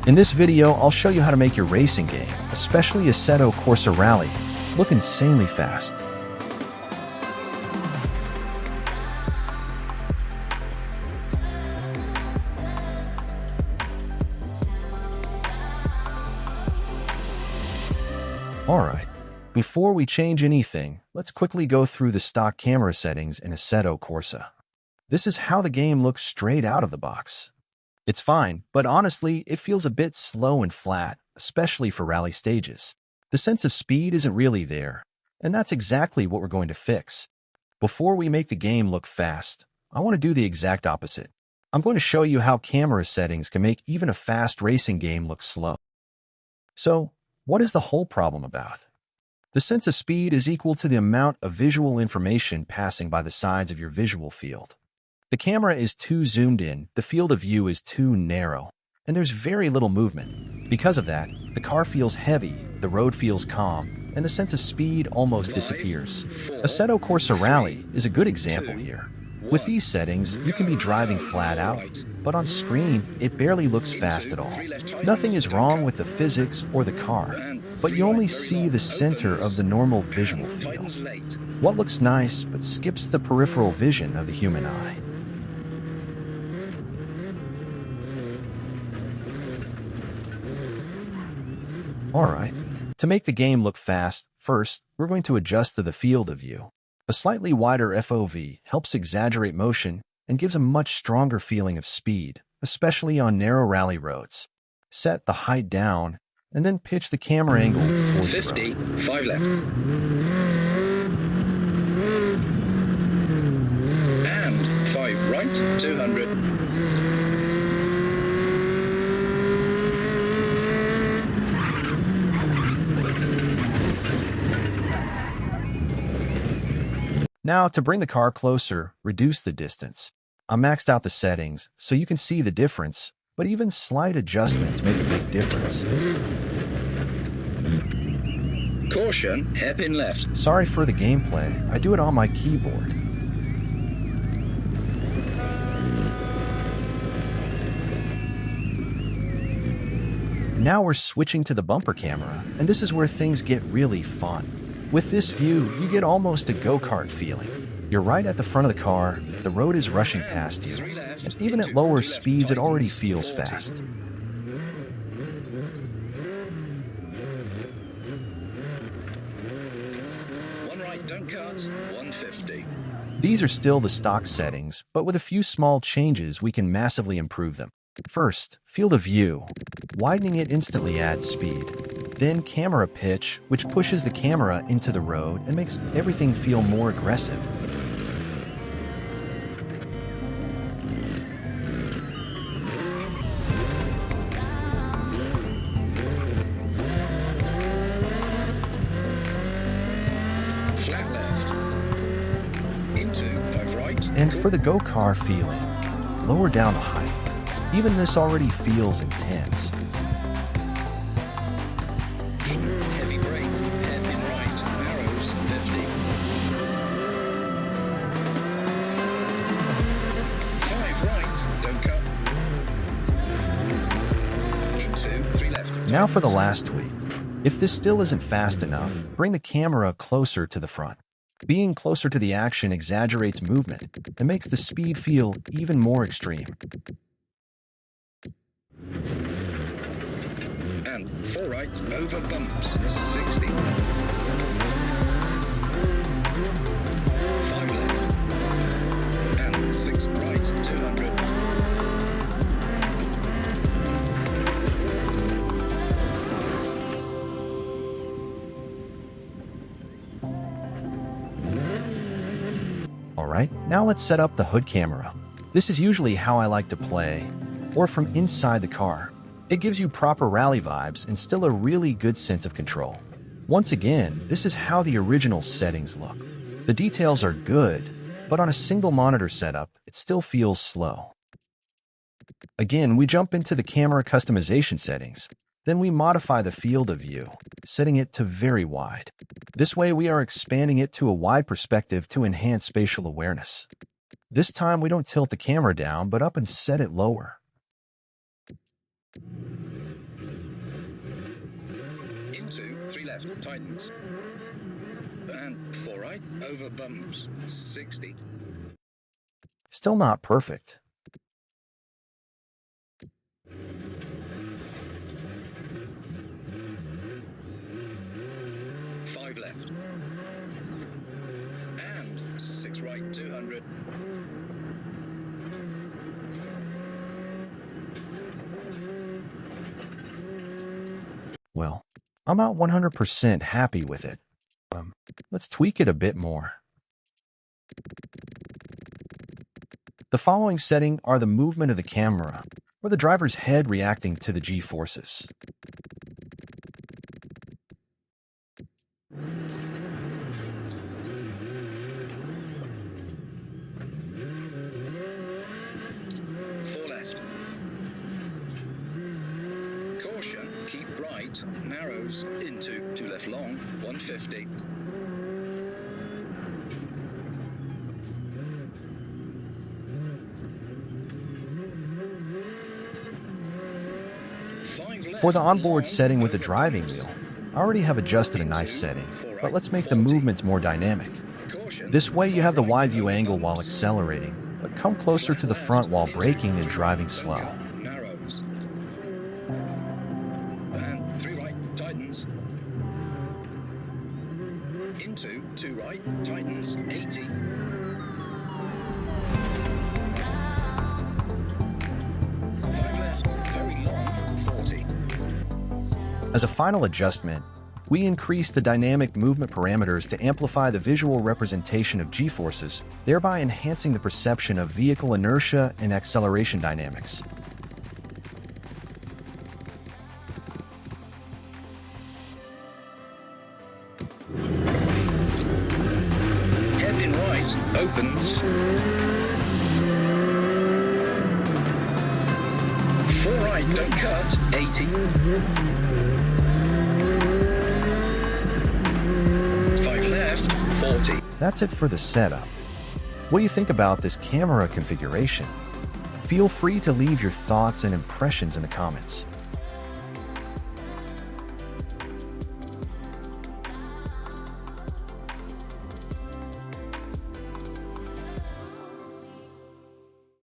In this video, I'll show you how to make your racing game, especially Assetto Corsa Rally, look insanely fast. Alright, before we change anything, let's quickly go through the stock camera settings in Assetto Corsa. This is how the game looks straight out of the box. It's fine, but honestly, it feels a bit slow and flat, especially for rally stages. The sense of speed isn't really there, and that's exactly what we're going to fix. Before we make the game look fast, I want to do the exact opposite. I'm going to show you how camera settings can make even a fast racing game look slow. So, what is the whole problem about? The sense of speed is equal to the amount of visual information passing by the sides of your visual field. The camera is too zoomed in, the field of view is too narrow, and there's very little movement. Because of that, the car feels heavy, the road feels calm, and the sense of speed almost disappears. Assetto Corsa Rally is a good example here. With these settings, you can be driving flat out, but on screen, it barely looks fast at all. Nothing is wrong with the physics or the car, but you only see the center of the normal visual field. What looks nice but skips the peripheral vision of the human eye. Alright, to make the game look fast, first, we're going to adjust to the field of view. A slightly wider FOV helps exaggerate motion and gives a much stronger feeling of speed, especially on narrow rally roads. Set the height down, and then pitch the camera angle towards 50, the road. 5 left. And 5 right, 200. Now, to bring the car closer, reduce the distance. I maxed out the settings, so you can see the difference, but even slight adjustments make a big difference. Caution, hairpin left. Sorry for the gameplay, I do it on my keyboard. Now we're switching to the bumper camera, and this is where things get really fun. With this view, you get almost a go-kart feeling. You're right at the front of the car, the road is rushing past you, and even at lower speeds it already feels fast. One right, don't cut, 150. These are still the stock settings, but with a few small changes we can massively improve them. First, field of view. Widening it instantly adds speed. Then camera pitch, which pushes the camera into the road and makes everything feel more aggressive. Flat left. Into 5 right. And for the go-kart feeling, lower down the height. Even this already feels intense. Heavy brake, hairpin right, arrows, 50. 5 right, don't cut. Into 3 left. Now for the last tweak. If this still isn't fast enough, bring the camera closer to the front. Being closer to the action exaggerates movement and makes the speed feel even more extreme. And 4 right, over bumps, 60. 5 left. And 6 right, 200. Alright, now let's set up the hood camera. This is usually how I like to play, or from inside the car. It gives you proper rally vibes and still a really good sense of control. Once again, this is how the original settings look. The details are good, but on a single monitor setup, it still feels slow. Again, we jump into the camera customization settings. Then we modify the field of view, setting it to very wide. This way we are expanding it to a wide perspective to enhance spatial awareness. This time we don't tilt the camera down, but up and set it lower. left, tightens. And 4 right, over bumps, 60. Still not perfect. 5 left. And 6 right, 200. Well, I'm not 100% happy with it. Let's tweak it a bit more. The following setting are the movement of the camera, or the driver's head reacting to the G-forces. Caution, keep right, narrows, into, 2 left long, 150. For the onboard setting with the driving wheel, I already have adjusted a nice setting, but let's make the movements more dynamic. This way you have the wide view angle while accelerating, but come closer to the front while braking and driving slow. Narrows. And 3 right, tightens. Into, 2 right, tightens, 80. 5 left, very long, 40. As a final adjustment, we increase the dynamic movement parameters to amplify the visual representation of G-forces, thereby enhancing the perception of vehicle inertia and acceleration dynamics. Head in right, opens. 4 right, don't cut, 80. 5 left, 40. That's it for the setup. What do you think about this camera configuration? Feel free to leave your thoughts and impressions in the comments.